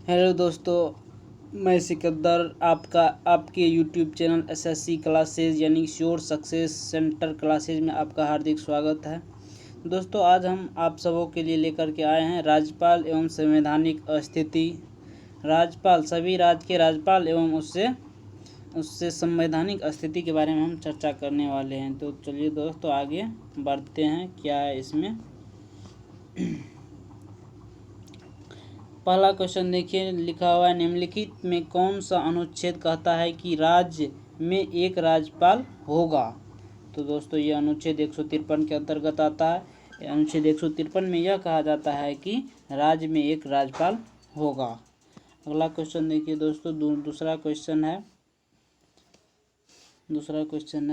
Hello दोस्तों, मैं सिकंदर आपके यूट्यूब चैनल एसएससी क्लासेज यानी श्योर सक्सेस सेंटर क्लासेज में आपका हार्दिक स्वागत है। दोस्तों, आज हम आप सबों के लिए लेकर के आए हैं राज्यपाल एवं संवैधानिक स्थिति। राज्यपाल, सभी राज्य के राज्यपाल एवं उससे संवैधानिक स्थिति के बारे में हम चर्चा करने वाले हैं। तो चलिए दोस्तों, आगे बढ़ते हैं। क्या है इसमें? पहला क्वेश्चन देखिए, लिखा हुआ है निम्नलिखित में कौन सा अनुच्छेद कहता है कि राज्य में एक राज्यपाल होगा। तो दोस्तों, ये अनुच्छेद 153 के अंतर्गत आता है। अनुच्छेद 153 में यह कहा जाता है कि राज्य में एक राज्यपाल होगा। अगला क्वेश्चन देखिए दोस्तों, दूसरा क्वेश्चन है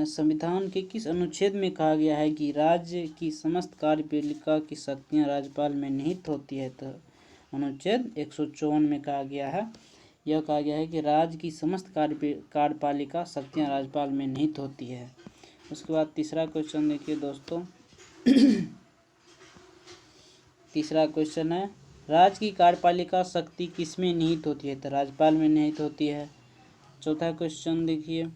संविधान के किस अनुच्छेद में कहा गया है कि राज्य की समस्त कार्यपालिका की शक्तियां राज्यपाल में निहित होती है। तो अनुच्छेद 154 में कहा गया है कि राज्य की समस्त कार्यपालिका शक्तियां राज्यपाल में निहित होती है। उसके बाद तीसरा क्वेश्चन देखिए दोस्तों। तीसरा क्वेश्चन है, राज्य की कार्यपालिका शक्ति किसमें निहित होती है। तो राज्यपाल में निहित होती है। चौथा क्वेश्चन देखिए,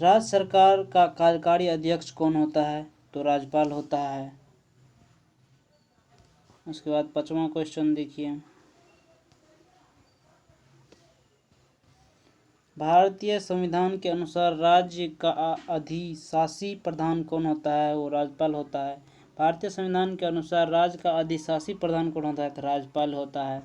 राज्य सरकार का कार्यकारी अध्यक्ष कौन होता है। तो राज्यपाल होता है। उसके बाद पांचवा क्वेश्चन देखिए, भारतीय संविधान के अनुसार राज्य का अधिशासी प्रधान कौन होता है। वो राज्यपाल होता है। भारतीय संविधान के अनुसार राज्य का अधिशासी प्रधान कौन होता है। तो राज्यपाल होता है।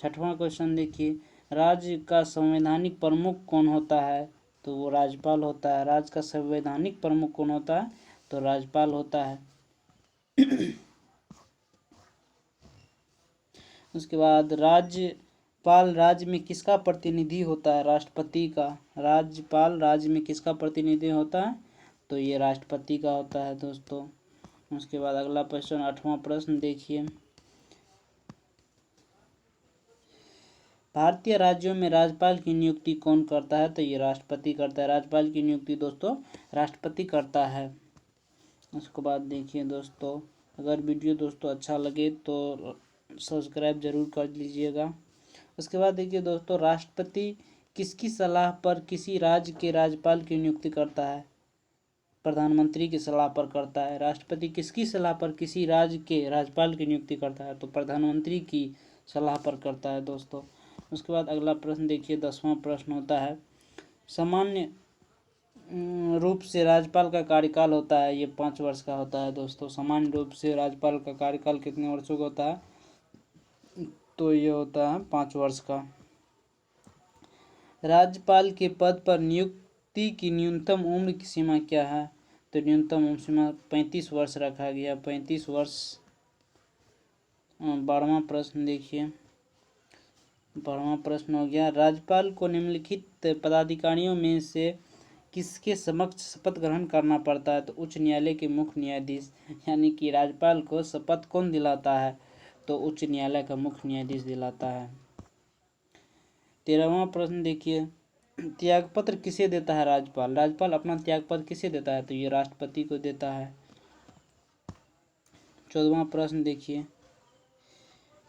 छठवां क्वेश्चन देखिए, राज्य का संवैधानिक प्रमुख कौन होता है। तो वो राज्यपाल होता है। राज्य का संवैधानिक प्रमुख कौन होता है। तो राज्यपाल होता है। उसके बाद राज्यपाल राज्य में किसका प्रतिनिधि होता है। राष्ट्रपति का। राज्यपाल राज्य में किसका प्रतिनिधि होता है। तो ये राष्ट्रपति का होता है दोस्तों। उसके बाद अगला प्रश्न, 8वां प्रश्न देखिए, भारतीय राज्यों में राज्यपाल की नियुक्ति कौन करता है। तो ये राष्ट्रपति करता है। राज्यपाल की नियुक्ति दोस्तों राष्ट्रपति करता है। उसके बाद देखिए दोस्तों, अगर वीडियो दोस्तों अच्छा लगे तो सब्सक्राइब जरूर कर लीजिएगा। उसके बाद देखिए दोस्तों, राष्ट्रपति किसकी सलाह पर किसी राज्य के राज्यपाल की नियुक्ति करता है। प्रधानमंत्री की सलाह पर करता है। राष्ट्रपति किसकी सलाह पर किसी राज्य के राज्यपाल की नियुक्ति करता है। तो प्रधानमंत्री की सलाह पर करता है दोस्तों। उसके बाद अगला प्रश्न देखिए, 10वां प्रश्न होता है, सामान्य रूप से राज्यपाल का कार्यकाल होता है, ये 5 वर्ष का होता है दोस्तों। सामान्य रूप से राज्यपाल का कार्यकाल कितने वर्षों का होता है। तो ये होता है 5 वर्ष का। राज्यपाल के पद पर नियुक्ति की न्यूनतम उम्र की सीमा क्या है। तो न्यूनतम उम्र सीमा 35 वर्ष रखा गया। 35 वर्ष। 12वां प्रश्न देखिए, 12वां प्रश्न हो गया, राज्यपाल को निम्नलिखित पदाधिकारियों में से किसके समक्ष शपथ ग्रहण करना पड़ता है। तो उच्च न्यायालय के मुख्य न्यायाधीश, यानी कि राज्यपाल को शपथ कौन दिलाता है। तो उच्च न्यायालय का मुख्य न्यायाधीश दिलाता है। 13वां प्रश्न देखिए, त्यागपत्र किसे देता है राज्यपाल। राज्यपाल अपना त्यागपत्र किसे देता है। तो ये राष्ट्रपति को देता है। 14वां प्रश्न देखिए,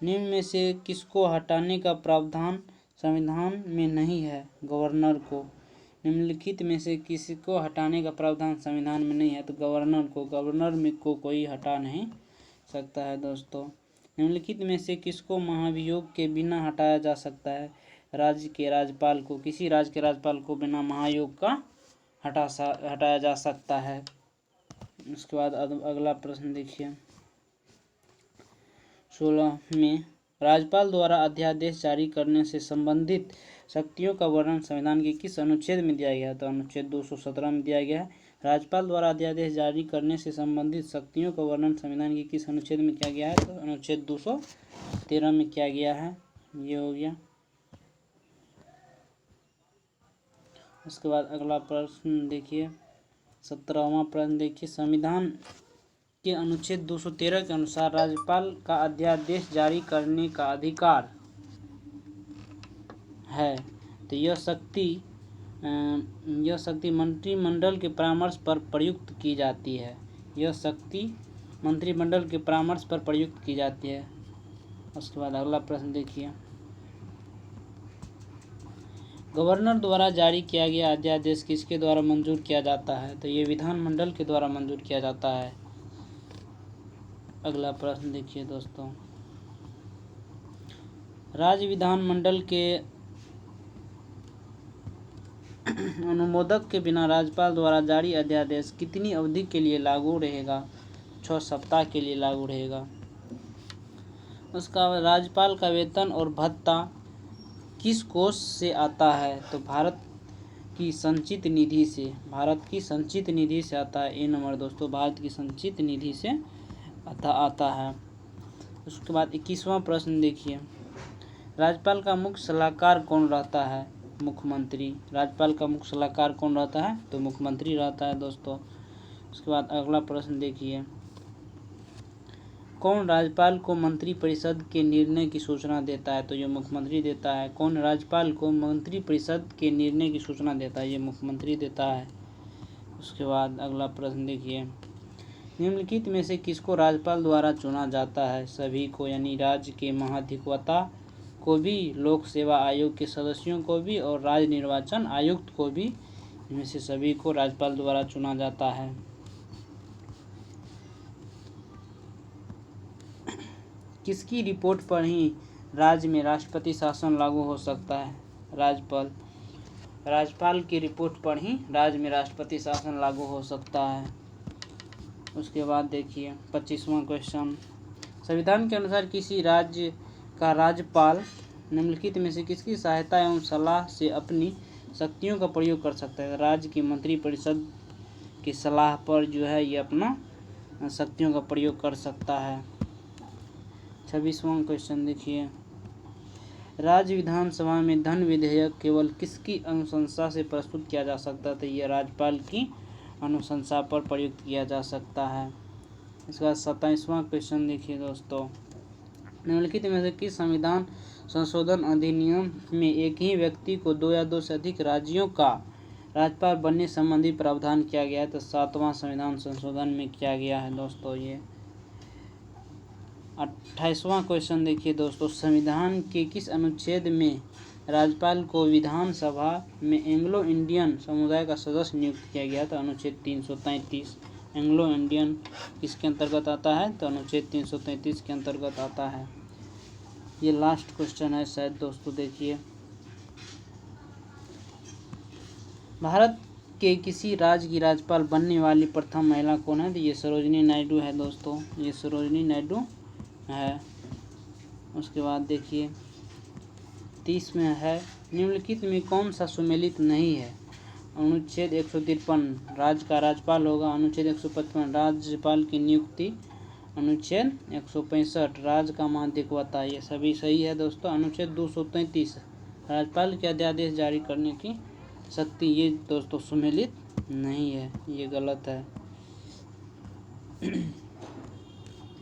निम्न में से किसको हटाने का प्रावधान संविधान में नहीं है। गवर्नर को। निम्नलिखित में से किसी को हटाने का प्रावधान संविधान में नहीं है। तो गवर्नर को। गवर्नर में को कोई हटा नहीं सकता है दोस्तों। निम्नलिखित में से किसको महाभियोग के बिना हटाया जा सकता है। राज्य के राज्यपाल को। किसी राज्य के राज्यपाल को बिना महायोग का हटाया जा सकता है। उसके बाद अगला प्रश्न देखिए, 16 में राज्यपाल द्वारा अध्यादेश जारी करने से संबंधित शक्तियों का वर्णन संविधान के किस अनुच्छेद में दिया गया है। तो अनुच्छेद 217 में दिया गया है। राज्यपाल द्वारा अध्यादेश जारी करने से संबंधित शक्तियों का वर्णन संविधान के किस अनुच्छेद में किया गया है। तो अनुच्छेद 213 में किया गया है। ये हो गया। उसके बाद अगला प्रश्न देखिए, 17वां प्रश्न देखिए, संविधान के अनुच्छेद 213 के अनुसार राज्यपाल का अध्यादेश जारी करने का अधिकार है। तो यह शक्ति मंत्रिमंडल के परामर्श पर प्रयुक्त की जाती है। यह शक्ति मंत्रिमंडल के परामर्श पर प्रयुक्त की जाती है। उसके बाद अगला प्रश्न देखिए, गवर्नर द्वारा जारी किया गया अध्यादेश किसके द्वारा मंजूर किया जाता है? तो ये विधानमंडल के द्वारा मंजूर किया जाता है। अगला प्रश्न देखिए दोस्तों, राज्य विधानमंडल के अनुमोदक के बिना राज्यपाल द्वारा जारी अध्यादेश कितनी अवधि के लिए लागू रहेगा? 6 सप्ताह के लिए लागू रहेगा। उसका राज्यपाल का वेतन और भत्ता किस कोष से आता है? तो भारत की संचित निधि से, भारत की संचित निधि से आता है। ए नंबर दोस्तों, भारत की संचित निधि से आता है। उसके बाद 21वां प्रश्न देखिए, राज्यपाल का मुख्य सलाहकार कौन रहता है? मुख्यमंत्री। राज्यपाल का मुख्य सलाहकार कौन रहता है? तो मुख्यमंत्री रहता है दोस्तों। उसके बाद अगला प्रश्न देखिए, कौन राज्यपाल को मंत्रिपरिषद के निर्णय की सूचना देता है? तो ये मुख्यमंत्री देता है। कौन राज्यपाल को मंत्रिपरिषद के निर्णय की सूचना देता है? ये मुख्यमंत्री देता है। उसके बाद अगला प्रश्न देखिए, निम्नलिखित में से किसको राज्यपाल द्वारा चुना जाता है? सभी को, यानी राज्य के महाधिवक्ता को भी, लोक सेवा आयोग के सदस्यों को भी और राज्य निर्वाचन आयुक्त को भी, इनमें से सभी को राज्यपाल द्वारा चुना जाता है। किसकी रिपोर्ट पर ही राज्य में राष्ट्रपति शासन लागू हो सकता है? राज्यपाल की रिपोर्ट पर ही राज्य में राष्ट्रपति शासन लागू हो सकता है। उसके बाद देखिए 25वां क्वेश्चन, संविधान के अनुसार किसी राज्य का राज्यपाल निम्नलिखित में से किसकी सहायता एवं सलाह से अपनी शक्तियों का प्रयोग कर सकता है? राज्य की मंत्रिपरिषद की सलाह पर जो है ये अपना शक्तियों का प्रयोग कर सकता है। 26वां क्वेश्चन देखिए, राज्य विधानसभा में धन विधेयक केवल किसकी अनुशंसा से प्रस्तुत किया जा सकता है? तो यह राज्यपाल की अनुशंसा पर प्रयुक्त किया जा सकता है। इसके बाद 27वां क्वेश्चन देखिए दोस्तों, निम्नलिखित में से किस संविधान संशोधन अधिनियम में एक ही व्यक्ति को 2 या 2 से अधिक राज्यों का राज्यपाल बनने संबंधी प्रावधान किया गया है? तो 7वां संविधान संशोधन में किया गया है दोस्तों ये। 28वां क्वेश्चन देखिए दोस्तों, संविधान के किस अनुच्छेद में राज्यपाल को विधानसभा में एंग्लो इंडियन समुदाय का सदस्य नियुक्त किया गया? तो अनुच्छेद 333। एंग्लो इंडियन किसके अंतर्गत आता है? तो अनुच्छेद 333 के अंतर्गत आता है। ये लास्ट क्वेश्चन है शायद दोस्तों। देखिए, भारत के किसी राज्य की राज्यपाल बनने वाली प्रथम महिला कौन है? तो ये सरोजिनी नायडू है दोस्तों, ये सरोजिनी नायडू है। उसके बाद देखिए 30 में है, निम्नलिखित में कौन सा सुमेलित नहीं है? अनुच्छेद 153 राज्य का राज्यपाल होगा। अनुच्छेद 155 राज्यपाल की नियुक्ति। अनुच्छेद 165 राज्य का महाधिवक्ता, ये सभी सही है दोस्तों। अनुच्छेद 233 राज्यपाल के अध्यादेश जारी करने की शक्ति, ये दोस्तों सुमेलित नहीं है, ये गलत है।